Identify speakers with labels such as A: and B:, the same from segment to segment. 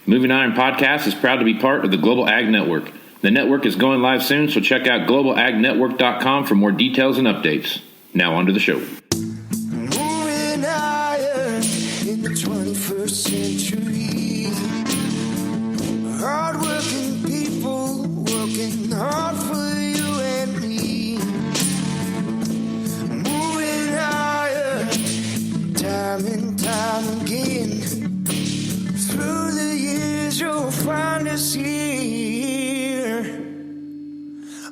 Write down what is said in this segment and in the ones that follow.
A: Moving Iron Podcast is proud to be part of the Global Ag Network. The network is going live soon, so check out globalagnetwork.com for more details and updates. Now on to the show.
B: Moving higher in the 21st century. Hard-working people working hard for you and me. Moving higher, time and time again. Through the years you'll find us here.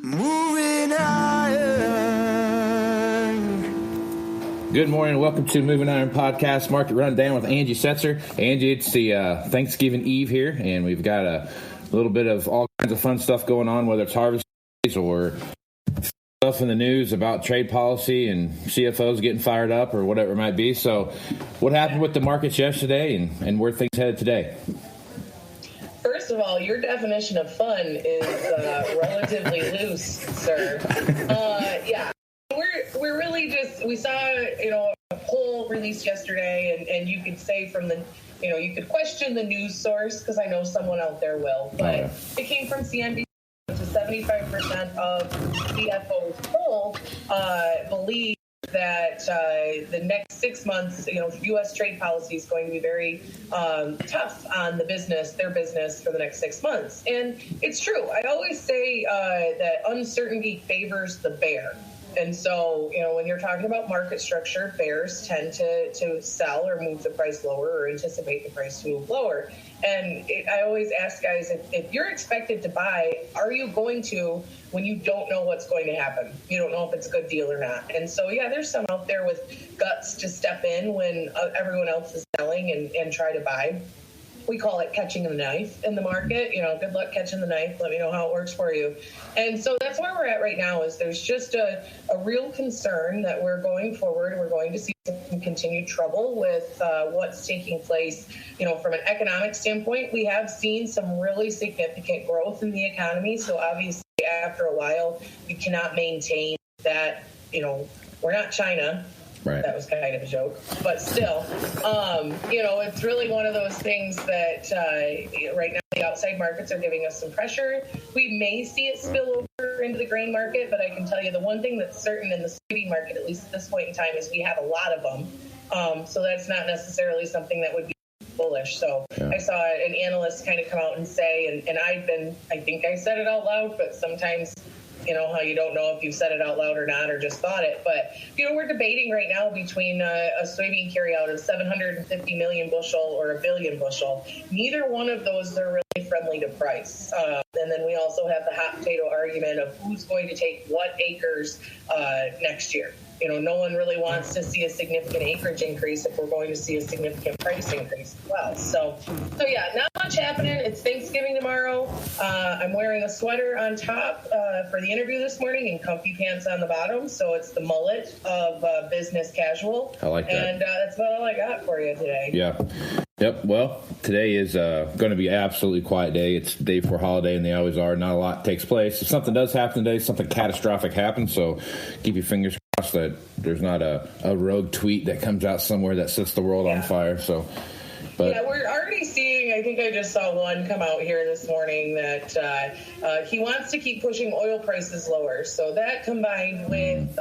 B: Moving higher.
A: Good morning and welcome to Moving Iron Podcast Market Rundown with Angie Setzer. Angie, it's the Thanksgiving Eve here, and we've got a little bit of all kinds of fun stuff going on, whether it's harvest or stuff in the news about trade policy and CFOs getting fired up or whatever it might be. So what happened with the markets yesterday and where things headed today?
C: First of all, your definition of fun is relatively loose, sir. Yeah, we're really just, we saw, a poll released yesterday, and you could say from the, you could question the news source, because I know someone out there will, but it came from CNBC. To 75% of CFOs polled believe that the next 6 months, U.S. trade policy is going to be very tough on their business for the next 6 months. And it's true. I always say that uncertainty favors the bear. And so, when you're talking about market structure, bears tend to sell or move the price lower or anticipate the price to move lower. And I always ask guys, if you're expected to buy, are you going to when you don't know what's going to happen? You don't know if it's a good deal or not. And so, there's some out there with guts to step in when everyone else is selling and try to buy. We call it catching the knife in the market. Good luck catching the knife. Let me know how it works for you. And so that's where we're at right now is there's just a real concern that we're going forward. We're going to see some continued trouble with what's taking place. From an economic standpoint, we have seen some really significant growth in the economy. So obviously after a while, we cannot maintain that, we're not China.
A: Right.
C: That was kind of a joke, but still, it's really one of those things that right now the outside markets are giving us some pressure. We may see it spill over into the grain market, but I can tell you the one thing that's certain in the soybean market, at least at this point in time, is we have a lot of them. So that's not necessarily something that would be bullish. So I saw an analyst kind of come out and say, and I think I said it out loud, but sometimes how you don't know if you've said it out loud or not or just thought it. But, we're debating right now between a soybean carryout of 750 million bushel or a billion bushel. Neither one of those are really friendly to price. And then we also have the hot potato argument of who's going to take what acres next year. No one really wants to see a significant acreage increase if we're going to see a significant price increase as well. So yeah, not much happening. It's Thanksgiving tomorrow. I'm wearing a sweater on top for the interview this morning and comfy pants on the bottom. So it's the mullet of business casual.
A: I like that.
C: And that's about all I got for you today.
A: Yeah. Yep. Well, today is going to be an absolutely quiet day. It's the day before holiday, and they always are. Not a lot takes place. If something does happen today, something catastrophic happens. So keep your fingers crossed that there's not a rogue tweet that comes out somewhere that sets the world on fire. So, but
C: we're already seeing. I think I just saw one come out here this morning that he wants to keep pushing oil prices lower. So that combined with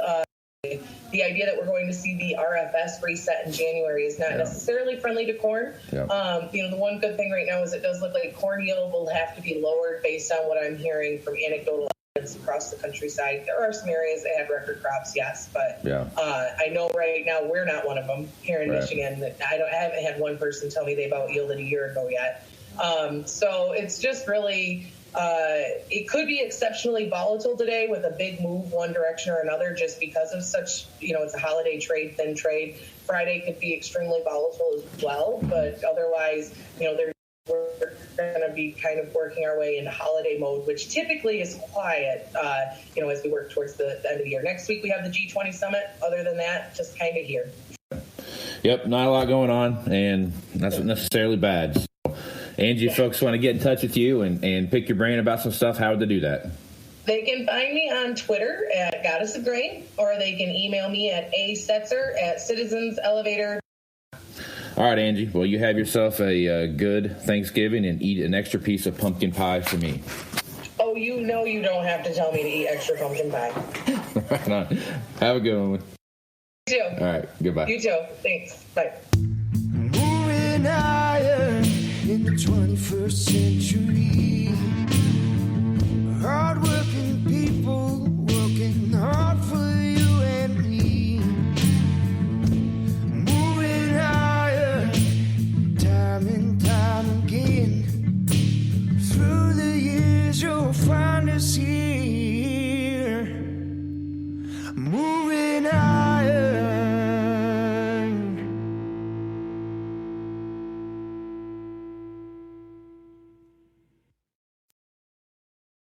C: the idea that we're going to see the RFS reset in January is not necessarily friendly to corn. Yeah. The one good thing right now is it does look like corn yield will have to be lowered based on what I'm hearing from anecdotal evidence across the countryside. There are some areas that have record crops, yes, but I know right now we're not one of them here in Michigan. That I haven't had one person tell me they've out yielded a year ago yet. So it's just really. It could be exceptionally volatile today with a big move one direction or another just because of such, it's a holiday trade, thin trade. Friday could be extremely volatile as well, but otherwise, we're going to be kind of working our way into holiday mode, which typically is quiet, as we work towards the end of the year. Next week, we have the G20 summit. Other than that, just kind of here.
A: Yep, not a lot going on, and that's not necessarily bad. So, Angie, if folks want to get in touch with you and pick your brain about some stuff, how would they do that?
C: They can find me on Twitter at Goddess of Grain, or they can email me at asetzer@citizenselevator.
A: All right, Angie. Well, you have yourself a good Thanksgiving and eat an extra piece of pumpkin pie for me.
C: Oh, you know you don't have to tell me to eat extra pumpkin pie.
A: Right on. Have a good one.
C: You too.
A: All right. Goodbye.
C: You too. Thanks. Bye.
B: Moving higher in the 21st century. Hardworking people working hard for you and me. Moving higher, time and time again. Through the years you'll find us here. Moving